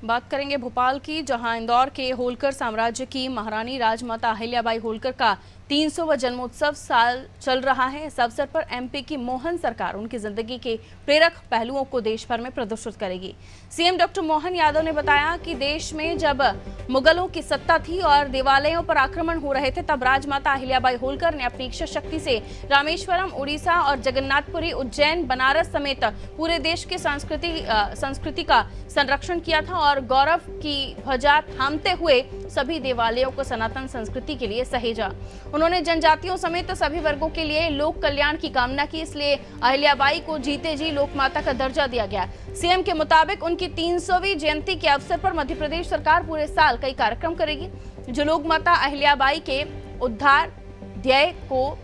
बात करेंगे भोपाल की, जहां इंदौर के होलकर साम्राज्य की महारानी राजमाता अहिल्याबाई होलकर का 300वां जन्मोत्सव साल चल रहा है। इस अवसर पर एमपी की मोहन सरकार उनकी जिंदगी के प्रेरक पहलुओं को देश भर में प्रदर्शित करेगी। सीएम डॉक्टर मोहन यादव ने बताया कि देश में जब मुगलों की सत्ता थी और देवालयों पर आक्रमण हो रहे थे, तब राजमाता अहिल्याबाई होलकर ने अपनी इच्छा शक्ति से रामेश्वरम, उड़ीसा और जगन्नाथपुरी, उज्जैन, बनारस समेत पूरे देश की संस्कृति का संरक्षण किया था और गौरव की ध्वजा थामते हुए सभी देवालयों को सनातन संस्कृति के लिए सहेजा। उन्होंने जनजातियों समेत सभी वर्गों के लिए लोक कल्याण की कामना की, इसलिए अहिल्याबाई को जीते जी लोक माता का दर्जा दिया गया। सीएम के मुताबिक उनकी 300वीं जयंती के अवसर पर मध्य प्रदेश सरकार पूरे साल कई कार्यक्रम करेगी, जो लोक माता अहिल्याबाई के उद्धार ध्येय को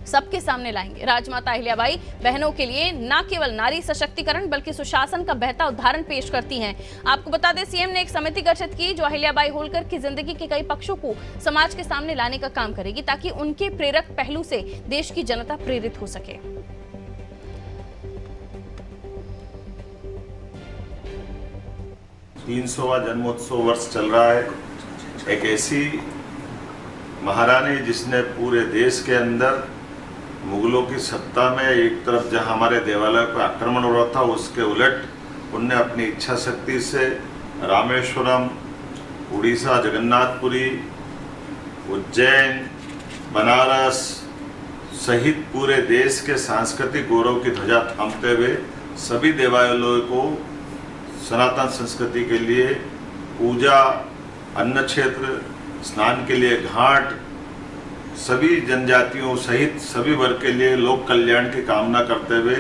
सबके सामने लाएंगे। राजमाता अहिल्याबाई बहनों के लिए न केवल नारी सशक्तिकरण बल्कि सुशासन का बेहतर उदाहरण पेश करती हैं। आपको बता दें, सीएम ने एक समिति गठित की जो अहिल्याबाई होलकर की जिंदगी के कई पक्षों को समाज के सामने लाने का काम करेगी, ताकि उनके प्रेरक पहलू से देश की जनता प्रेरित हो सके। 300वां जन्मोत्सव वर्ष चल रहा है। एक ऐसी महारानी जिसने पूरे देश के अंदर मुगलों की सत्ता में एक तरफ जहां हमारे देवालयों पर आक्रमण हो रहा था, उसके उलट उनने अपनी इच्छा शक्ति से रामेश्वरम, उड़ीसा, जगन्नाथपुरी, उज्जैन, बनारस सहित पूरे देश के सांस्कृतिक गौरव की ध्वजा थामते हुए सभी देवालयों को सनातन संस्कृति के लिए पूजा, अन्न क्षेत्र, स्नान के लिए घाट, सभी जनजातियों सहित सभी वर्ग के लिए लोक कल्याण की कामना करते हुए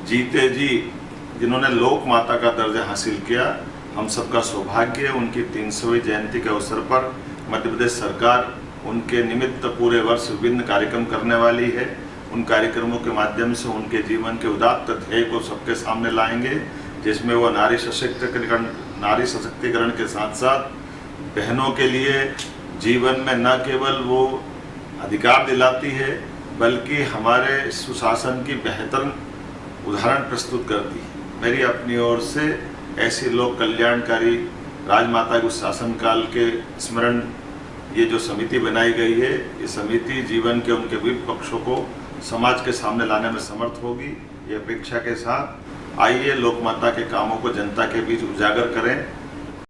जीते जी जिन्होंने लोक माता का दर्जा हासिल किया, हम सबका सौभाग्य है। उनकी 300वीं जयंती के अवसर पर मध्य प्रदेश सरकार उनके निमित्त पूरे वर्ष विभिन्न कार्यक्रम करने वाली है। उन कार्यक्रमों के माध्यम से उनके जीवन के उदात्त ध्येय को सबके सामने लाएंगे, जिसमें वो नारी सशक्तिकरण के साथ साथ बहनों के लिए जीवन में न केवल वो अधिकार दिलाती है बल्कि हमारे सुशासन की बेहतर उदाहरण प्रस्तुत करती है। मेरी अपनी ओर से ऐसी लोक कल्याणकारी राजमाता के शासनकाल के स्मरण ये जो समिति बनाई गई है, ये समिति जीवन के उनके विभिन्न पक्षों को समाज के सामने लाने में समर्थ होगी। ये अपेक्षा के साथ आइए लोक माता के कामों को जनता के बीच उजागर करें।